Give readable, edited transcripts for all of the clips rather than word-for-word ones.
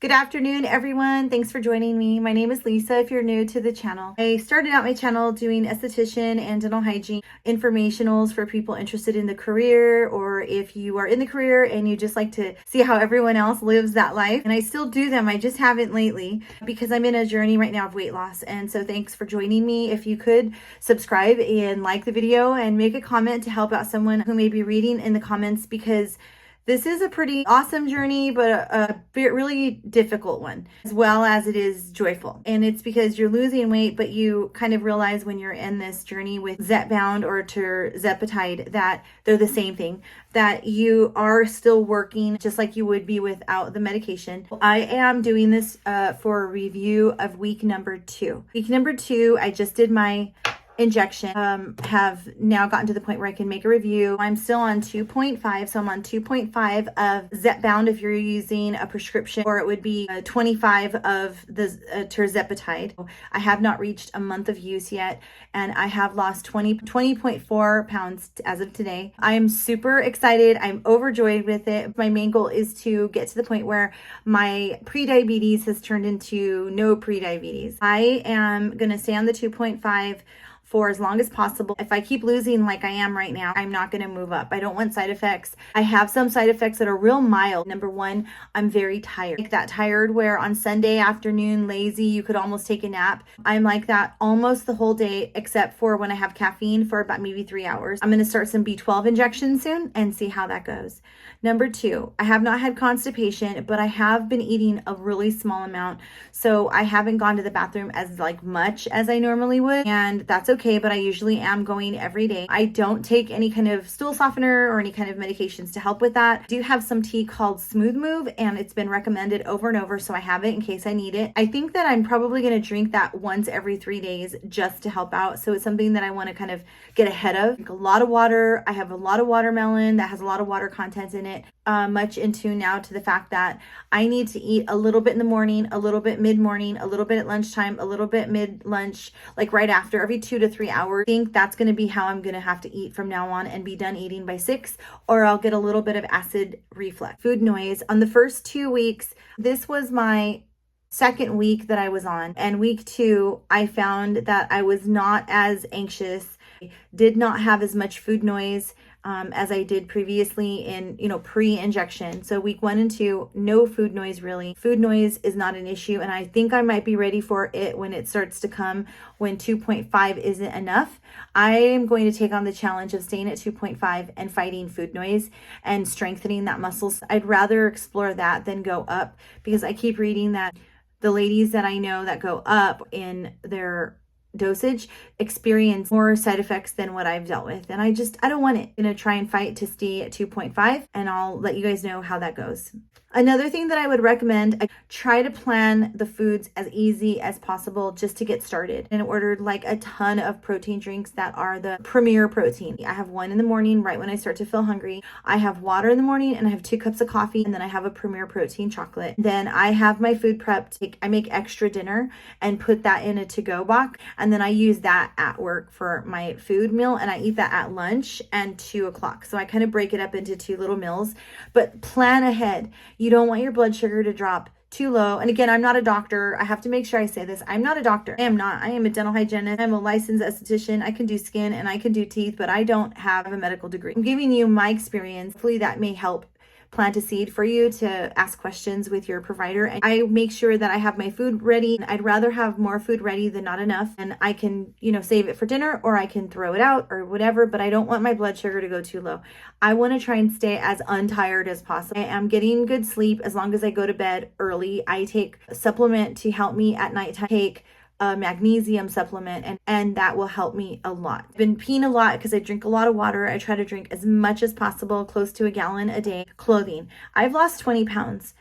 Good afternoon, everyone. Thanks for joining me. My name is Lisa if you're new to the channel. I started out my channel doing esthetician and dental hygiene informationals for people interested in the career, or if you are in the career and you just like to see how everyone else lives that life. And I still do them. I just haven't lately because I'm in a journey right now of weight loss. And so thanks for joining me. If you could subscribe and like the video and make a comment to help out someone who may be reading in the comments, because this is a pretty awesome journey, but a really difficult one, as well as it is joyful. And it's because you're losing weight, but you kind of realize when you're in this journey with Zepbound or tirzepatide that they're the same thing, that you are still working just like you would be without the medication. I am doing this for a review of week number 2. Week number 2, I just did my injection, have now gotten to the point where I can make a review. I'm still on 2.5, so I'm on 2.5 of Zepbound if you're using a prescription, or it would be 25 of the tirzepatide. I have not reached a month of use yet, and I have lost 20.4 pounds as of today. I am super excited. I'm overjoyed with it. My main goal is to get to the point where my pre-diabetes has turned into no pre-diabetes. I am going to stay on the 2.5 for as long as possible. If I keep losing like I am right now, I'm not going to move up. I don't want side effects. I have some side effects that are real mild. Number one, I'm very tired. Like that tired where on Sunday afternoon, lazy, you could almost take a nap. I'm like that almost the whole day, except for when I have caffeine for about maybe 3 hours. I'm going to start some B12 injections soon and see how that goes. Number two, I have not had constipation, but I have been eating a really small amount. So I haven't gone to the bathroom as much as I normally would. And that's okay, but I usually am going every day. I don't take any kind of stool softener or any kind of medications to help with that. I do have some tea called Smooth Move, and it's been recommended over and over, so I have it in case I need it. I think that I'm probably going to drink that once every 3 days just to help out. So it's something that I want to kind of get ahead of. Drink a lot of water. I have a lot of watermelon that has a lot of water content in it. Much into now to the fact that I need to eat a little bit in the morning, a little bit mid-morning, a little bit at lunchtime, a little bit mid-lunch, like right after, every 2 to 3 hours. I think that's going to be how I'm going to have to eat from now on and be done eating by 6, or I'll get a little bit of acid reflux. Food noise. On the first 2 weeks, this was my second week that I was on, and week 2, I found that I was not as anxious, did not have as much food noise as I did previously in, pre-injection. So week 1 and 2, no food noise really. Food noise is not an issue, and I think I might be ready for it when it starts to come, when 2.5 isn't enough. I am going to take on the challenge of staying at 2.5 and fighting food noise and strengthening that muscle. I'd rather explore that than go up, because I keep reading that the ladies that I know that go up in their dosage experience more side effects than what I've dealt with, and I don't want it. I'm gonna try and fight to stay at 2.5, and I'll let you guys know how that goes. Another thing that I would recommend, I try to plan the foods as easy as possible just to get started, and ordered like a ton of protein drinks that are the premier protein. I have one in the morning right when I start to feel hungry. I have water in the morning, and I have 2 cups of coffee, and then I have a premier protein chocolate. Then I have my food prepped. I make extra dinner and put that in a to-go box, and then I use that at work for my food meal, and I eat that at lunch and 2 o'clock. So I kind of break it up into 2 little meals, but plan ahead. You don't want your blood sugar to drop too low. And again, I'm not a doctor. I have to make sure I say this. I'm not a doctor. I am not. I am a dental hygienist. I'm a licensed esthetician. I can do skin and I can do teeth, but I don't have a medical degree. I'm giving you my experience. Hopefully that may help plant a seed for you to ask questions with your provider. And I make sure that I have my food ready. I'd rather have more food ready than not enough. And I can, save it for dinner, or I can throw it out or whatever, but I don't want my blood sugar to go too low. I want to try and stay as untired as possible. I am getting good sleep as long as I go to bed early. I take a supplement to help me at nighttime. Take a magnesium supplement, and that will help me a lot. I've been peeing a lot because I drink a lot of water. I try to drink as much as possible, close to a gallon a day. Clothing. I've lost 20 pounds.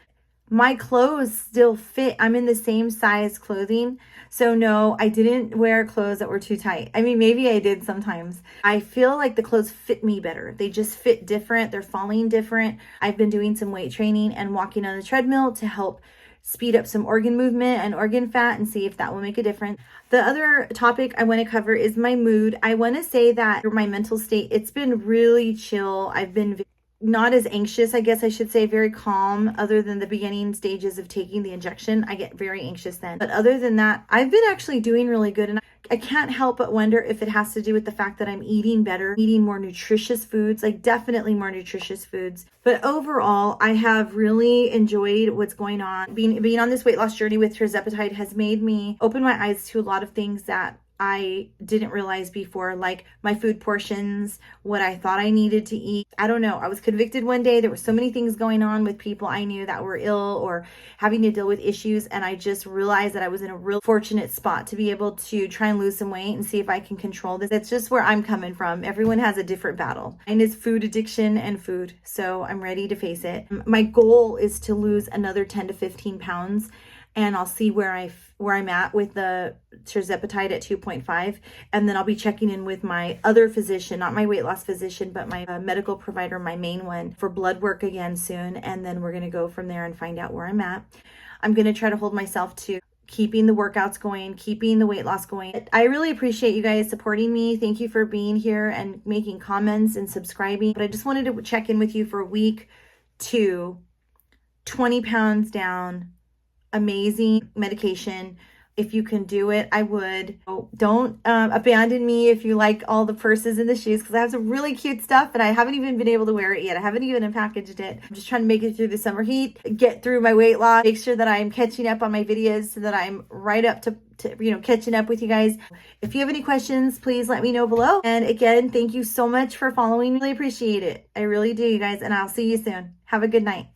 My clothes still fit. I'm in the same size clothing. So no, I didn't wear clothes that were too tight. I mean, maybe I did sometimes. I feel like the clothes fit me better. They just fit different. They're falling different. I've been doing some weight training and walking on the treadmill to help speed up some organ movement and organ fat and see if that will make a difference. The other topic I want to cover is my mood. I want to say that my mental state, it's been really chill. I've been not as anxious, I guess I should say, very calm, other than the beginning stages of taking the injection. I get very anxious then. But other than that, I've been actually doing really good. And I can't help but wonder if it has to do with the fact that I'm eating better, eating more nutritious foods, like definitely more nutritious foods. But overall, I have really enjoyed what's going on. Being on this weight loss journey with tirzepatide has made me open my eyes to a lot of things that I didn't realize before, like my food portions, what I thought I needed to eat. I don't know. I was convicted one day. There were so many things going on with people I knew that were ill or having to deal with issues. And I just realized that I was in a real fortunate spot to be able to try and lose some weight and see if I can control this. That's just where I'm coming from. Everyone has a different battle. Mine is food addiction and food. So I'm ready to face it. My goal is to lose another 10 to 15 pounds. And I'll see where I'm at with the tirzepatide at 2.5. And then I'll be checking in with my other physician, not my weight loss physician, but my medical provider, my main one, for blood work again soon. And then we're going to go from there and find out where I'm at. I'm going to try to hold myself to keeping the workouts going, keeping the weight loss going. I really appreciate you guys supporting me. Thank you for being here and making comments and subscribing. But I just wanted to check in with you for week 2, 20 pounds down. Amazing medication. If you can do it, I would. Don't abandon me if you like all the purses and the shoes, because I have some really cute stuff and I haven't even been able to wear it yet. I haven't even unpackaged it. I'm just trying to make it through the summer heat, get through my weight loss, make sure that I'm catching up on my videos so that I'm right up to catching up with you guys. If you have any questions, please let me know below. And again, thank you so much for following. Really appreciate it. I really do, you guys. And I'll see you soon. Have a good night.